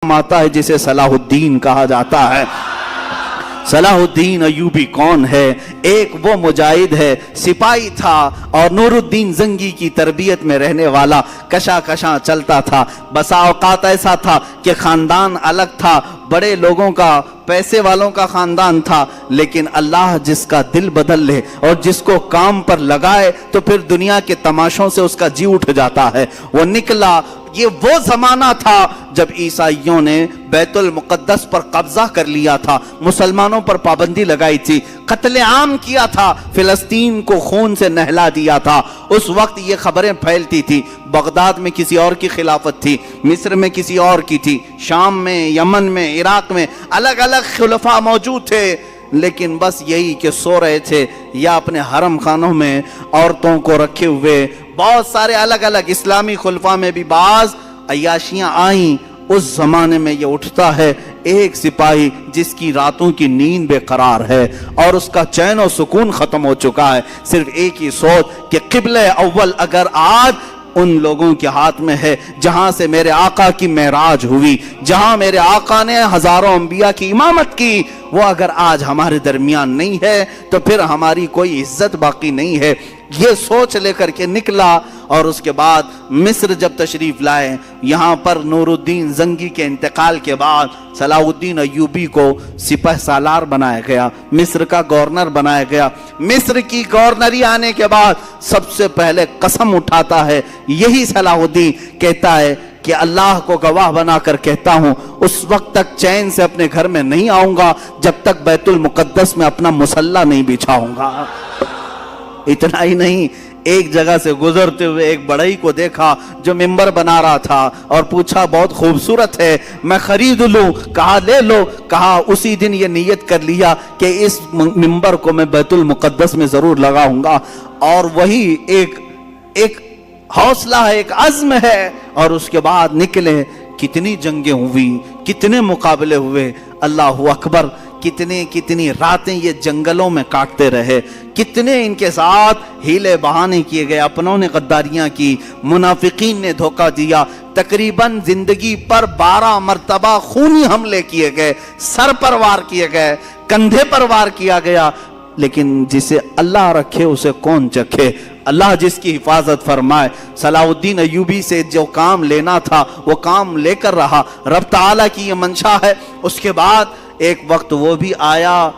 नाम आता है जिसे सलाहुद्दीन कहा जाता है। सलाहुद्दीन अय्यूबी कौन है? एक वो मुजाहिद है, सिपाही था और नूरुद्दीन जंगी की तरबियत में रहने वाला, कशा कशा चलता था। बसा औकात ऐसा था कि खानदान अलग था, बड़े लोगों का, पैसे वालों का खानदान था, लेकिन अल्लाह जिसका दिल बदल ले और जिसको काम पर लगाए तो फिर दुनिया के तमाशों से उसका जी उठ जाता है। वो निकला। ये वो जमाना था जब ईसाइयों ने बैतुल मुक़द्दस पर कब्जा कर लिया था, मुसलमानों पर पाबंदी लगाई थी, कत्ले आम किया था, फिलिस्तीन को खून से नहला दिया था। उस वक्त ये खबरें फैलती थी। बगदाद में किसी और की खिलाफत थी, मिस्र में किसी और की थी, शाम में, यमन में, इराक में अलग अलग खुलफा मौजूद थे, लेकिन बस यही कि सो रहे थे या अपने हरम खानों में औरतों को रखे हुए। बहुत सारे अलग अलग इस्लामी खुलफा में भी बाज अय्याशियां आईं। उस जमाने में ये उठता है एक सिपाही जिसकी रातों की नींद बेकरार है और उसका चैन और सुकून खत्म हो चुका है। सिर्फ एक ही सोच कि क़िबले अव्वल अगर आज उन लोगों के हाथ में है जहां से मेरे आका की मेराज हुई, जहां मेरे आका ने हजारों अंबिया की इमामत की, वो अगर आज हमारे दरमियान नहीं है तो फिर हमारी कोई इज्जत बाकी नहीं है। ये सोच लेकर के निकला और उसके बाद मिस्र जब तशरीफ लाए, यहाँ पर नूरुद्दीन जंगी के इंतकाल के बाद सलाहुद्दीन अय्यूबी को सिपह सालार बनाया गया, मिस्र का गवर्नर बनाया गया। मिस्र की गवर्नरी आने के बाद सबसे पहले कसम उठाता है यही सलाहुद्दीन, कहता है कि अल्लाह को गवाह बनाकर कहता हूं उस वक्त तक चैन से अपने घर में नहीं आऊंगा जब तक बैतुल मुक़द्दस में अपना मुसल्ला नहीं बिछाऊंगा। इतना ही नहीं, एक जगह से गुजरते हुए एक बढ़ई को देखा जो मिंबर बना रहा था और पूछा बहुत खूबसूरत है, मैं खरीद लूं? कहा ले लो। कहा उसी दिन ये नियत कर लिया कि इस मिंबर को मैं बैतुल मुक़द्दस में जरूर लगाऊंगा। और वही एक हौसला है, एक अज़्म है। और उसके बाद निकले। कितनी जंगें हुई, कितने मुकाबले हुए, अल्लाहु अकबर। कितनी रातें ये जंगलों में काटते रहे, कितने इनके साथ हीले बहाने किए गए, अपनों ने गद्दारियां की, मुनाफिकीन ने धोखा दिया। तकरीबन जिंदगी पर 12 मर्तबा खूनी हमले किए गए, सर पर वार किए गए, कंधे पर वार किया गया, लेकिन जिसे अल्लाह रखे उसे कौन चखे। अल्लाह जिसकी हिफाजत फरमाए। सलाहुद्दीन अय्यूबी से जो काम लेना था वो काम लेकर रहा, रब ताला की ये मंशा है। उसके बाद एक वक्त वो भी आया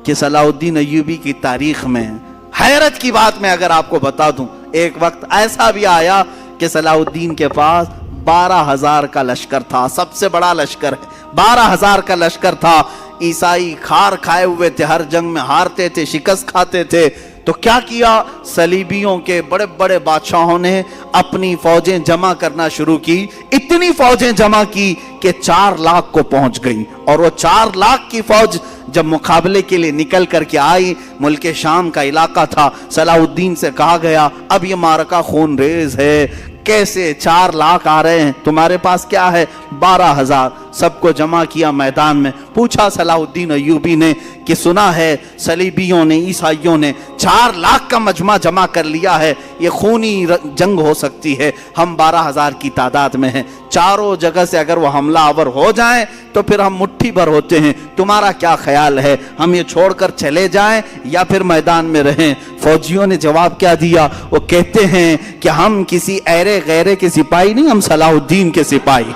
कि सलाहुद्दीन अय्यूबी की तारीख में, हैरत की बात मैं अगर आपको बता दूं, एक वक्त ऐसा भी आया कि सलाहुद्दीन के पास 12,000 का लश्कर था, सबसे बड़ा लश्कर है, 12,000 का लश्कर था। ईसाई खार खाए हुए थे, हर जंग में हारते थे, शिकस्त खाते थे। तो क्या किया, सलीबियों के बड़े बड़े बादशाहों ने अपनी फौजें जमा करना शुरू की। इतनी फौजें जमा की कि 4 लाख को पहुंच गई। और वो 4 लाख की फौज जब मुकाबले के लिए निकल करके आई, मुल्क शाम का इलाका था, सलाहुद्दीन से कहा गया अब ये मारका खून रेज है, कैसे 4 लाख आ रहे हैं, तुम्हारे पास क्या है? 12,000। सबको जमा किया मैदान में। पूछा सलाहुद्दीन अय्यूबी ने कि सुना है सलीबियों ने, ईसाइयों ने 4 लाख का मजमा जमा कर लिया है, ये खूनी जंग हो सकती है, हम 12,000 की तादाद में हैं, चारों जगह से अगर वो हमला आवर हो जाएं तो फिर हम मुट्ठी भर होते हैं, तुम्हारा क्या ख्याल है, हम ये छोड़कर चले जाएं या फिर मैदान में रहें? फौजियों ने जवाब क्या दिया? वो कहते हैं कि हम किसी ऐरे गैरे के सिपाही नहीं, हम सलाहुद्दीन के सिपाही।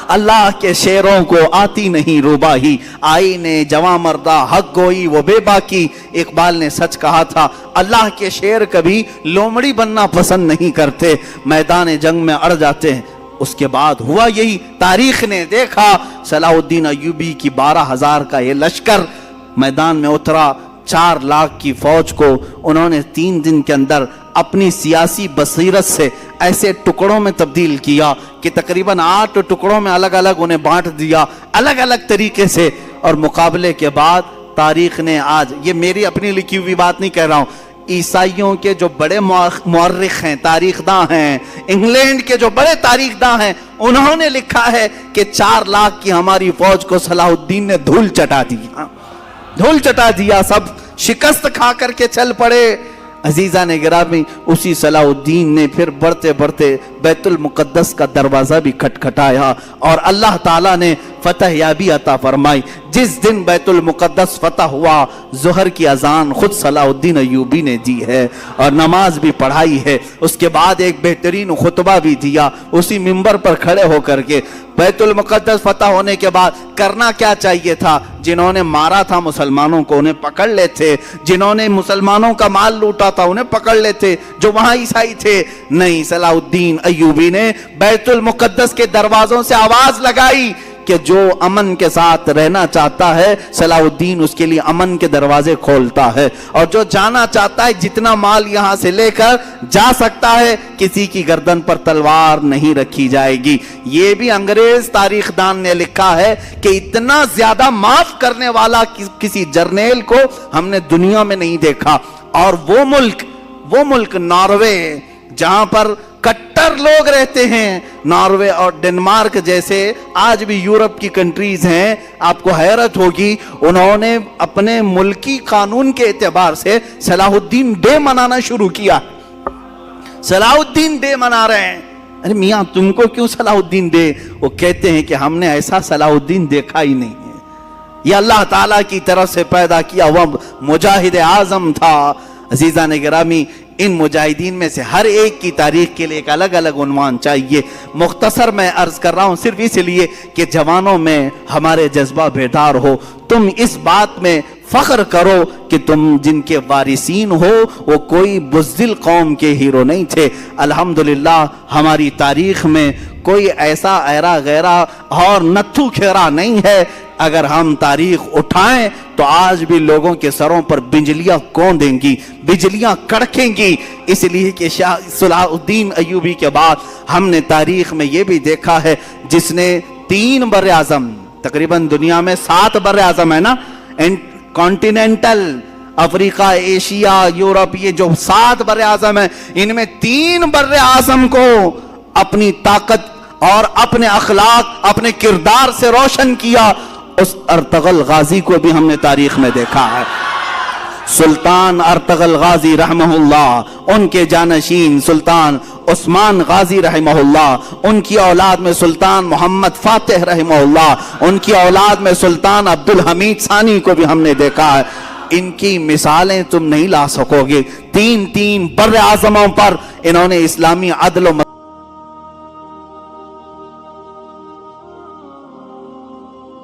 अल्लाह के शेरों को आती नहीं रुबाही, आई ने जवां मर्दा हक गोई वो बेबाकी। इकबाल ने सच कहा था, अल्लाह के शेर कभी लोमड़ी बनना पसंद नहीं करते, मैदान जंग में अड़ जाते हैं। उसके बाद हुआ यही, तारीख ने देखा सलाहुद्दीन अय्यूबी की 12,000 का ये लश्कर मैदान में उतरा। 4 लाख की फौज को उन्होंने 3 दिन के अंदर अपनी सियासी बसीरत से ऐसे टुकड़ों में तब्दील किया कि तकरीबन 8 टुकड़ों में अलग अलग उन्हें बांट दिया, अलग अलग तरीके से। और मुकाबले के बाद तारीख ने आज, ये मेरी अपनी लिखी हुई बात नहीं कह रहा हूँ, ईसाइयों के जो बड़े मुअर्रिख हैं, तारीखदां हैं, इंग्लैंड के जो बड़े तारीखदां हैं, उन्होंने लिखा है कि 4 लाख की हमारी फौज को सलाहुद्दीन ने धूल चटा दिया, धूल चटा दिया, सब शिकस्त खा करके चल पड़े। عزیزان گرامی اسی صلاح الدین نے پھر بڑھتے بڑھتے بیت المقدس کا دروازہ بھی کھٹکھٹایا اور اللہ تعالیٰ نے فتح یابی عطا فرمائی۔ جس دن بیت المقدس فتح ہوا ظہر کی اذان خود صلاح الدین ایوبی نے دی ہے اور نماز بھی پڑھائی ہے، اس کے بعد ایک بہترین خطبہ بھی دیا اسی منبر پر کھڑے ہو کر کے۔ بیت المقدس فتح ہونے کے بعد کرنا کیا چاہیے تھا؟ جنہوں نے مارا تھا مسلمانوں کو انہیں پکڑ لیتے، جنہوں نے مسلمانوں کا مال لوٹا تھا انہیں پکڑ لیتے، جو وہاں عیسائی تھے۔ نہیں، صلاح الدین ایوبی نے بیت المقدس کے دروازوں سے آواز لگائی کہ جو امن کے ساتھ رہنا چاہتا ہے صلاح الدین اس کے لیے امن کے دروازے کھولتا ہے، اور جو جانا چاہتا ہے جتنا مال یہاں سے لے کر جا سکتا ہے، کسی کی گردن پر تلوار نہیں رکھی جائے گی۔ یہ بھی انگریز تاریخ دان نے لکھا ہے کہ اتنا زیادہ معاف کرنے والا کسی جرنیل کو ہم نے دنیا میں نہیں دیکھا۔ اور وہ ملک ناروے جہاں پر کٹر لوگ رہتے ہیں، ناروے اور ڈنمارک جیسے آج بھی یورپ کی کنٹریز ہیں، آپ کو حیرت ہوگی انہوں نے اپنے ملکی قانون کے اعتبار سے صلاح الدین ڈے منانا شروع کیا۔ صلاح الدین ڈے منا رہے ہیں۔ ارے میاں تم کو کیوں صلاح الدین ڈے؟ وہ کہتے ہیں کہ ہم نے ایسا صلاح الدین دیکھا ہی نہیں ہے، یہ اللہ تعالیٰ کی طرف سے پیدا کیا ہوا مجاہد اعظم تھا۔ عزیزان گرامی ان مجاہدین میں سے ہر ایک کی تاریخ کے لیے ایک الگ الگ عنوان چاہیے، مختصر میں عرض کر رہا ہوں صرف اس لیے کہ جوانوں میں ہمارے جذبہ بیدار ہو۔ تم اس بات میں فخر کرو کہ تم جن کے وارثین ہو وہ کوئی بزدل قوم کے ہیرو نہیں تھے۔ الحمدللہ ہماری تاریخ میں کوئی ایسا ایرا غیرہ اور نتھو کھیرا نہیں ہے۔ اگر ہم تاریخ اٹھائیں تو آج بھی لوگوں کے سروں پر بجلیاں کون دیں گی، بجلیاں کڑکیں گی، اس لیے کہ صلاح الدین ایوبی کے بعد ہم نے تاریخ میں یہ بھی دیکھا ہے جس نے 3 بر اعظم، تقریباً دنیا میں 7 بر اعظم ہے نا، کانٹیننٹل افریقہ، ایشیا، یورپ، یہ جو 7 بر اعظم ہیں ان میں 3 بر اعظم کو اپنی طاقت اور اپنے اخلاق، اپنے کردار سے روشن کیا۔ اس ارطغرل غازی کو بھی ہم نے تاریخ میں دیکھا ہے، سلطان ارطغرل غازی رحمہ اللہ، ان کے جانشین سلطان عثمان غازی رحمہ اللہ، ان کی اولاد میں سلطان محمد فاتح رحمہ اللہ، ان کی اولاد میں سلطان عبدالحمید ثانی کو بھی ہم نے دیکھا ہے۔ ان کی مثالیں تم نہیں لا سکو گے۔ 3 بر اعظموں پر انہوں نے اسلامی عدل و